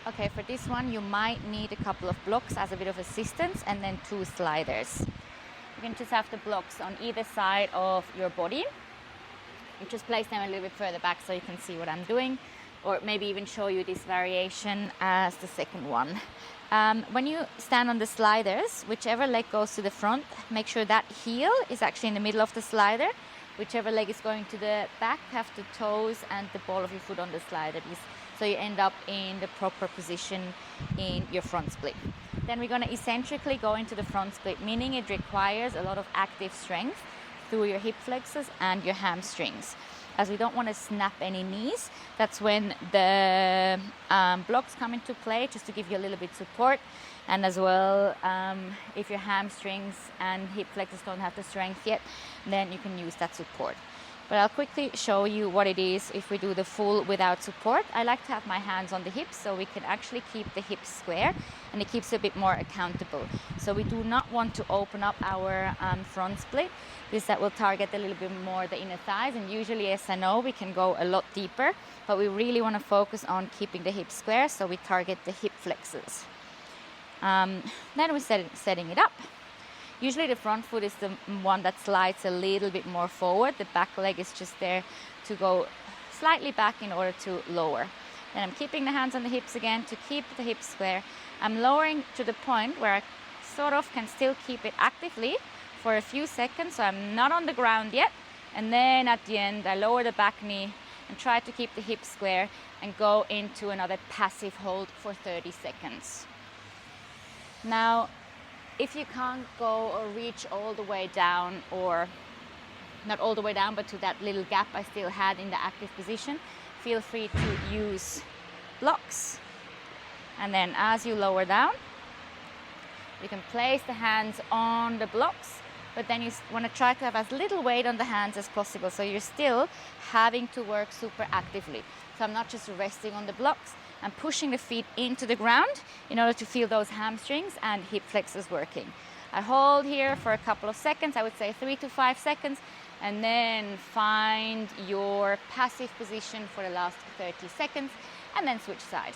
Okay, for this one you might need a couple of blocks as a bit of assistance, and then 2 sliders. You can just have the blocks on either side of your body. You just place them a little bit further back so you can see what I'm doing, or maybe even show you this variation as the second one. When you stand on the sliders, whichever leg goes to the front, make sure that heel is actually in the middle of the slider. Whichever leg is going to the back, have the toes and the ball of your foot on the slider, so you end up in the proper position in your front split. Then we're going to eccentrically go into the front split, meaning it requires a lot of active strength through your hip flexors and your hamstrings, as we don't want to snap any knees. That's when the blocks come into play, just to give you a little bit support. And as well, if your hamstrings and hip flexors don't have the strength yet, then you can use that support. But I'll quickly show you what it is if we do the full without support. I like to have my hands on the hips so we can actually keep the hips square, and it keeps it a bit more accountable. So we do not want to open up our front split, because that will target a little bit more the inner thighs, and usually, as I know, we can go a lot deeper, but we really want to focus on keeping the hips square, so we target the hip flexors. Then we're setting it up. Usually the front foot is the one that slides a little bit more forward. The back leg is just there to go slightly back in order to lower. Then I'm keeping the hands on the hips again to keep the hips square. I'm lowering to the point where I sort of can still keep it actively for a few seconds, so I'm not on the ground yet. And then at the end, I lower the back knee and try to keep the hips square and go into another passive hold for 30 seconds. Now, if you can't go or reach all the way down, or not all the way down, but to that little gap I still had in the active position, feel free to use blocks. And then as you lower down, you can place the hands on the blocks, but then you want to try to have as little weight on the hands as possible, so you're still having to work super actively. So I'm not just resting on the blocks, I'm pushing the feet into the ground in order to feel those hamstrings and hip flexors working. I hold here for a couple of seconds, I would say 3 to 5 seconds, and then find your passive position for the last 30 seconds, and then switch side.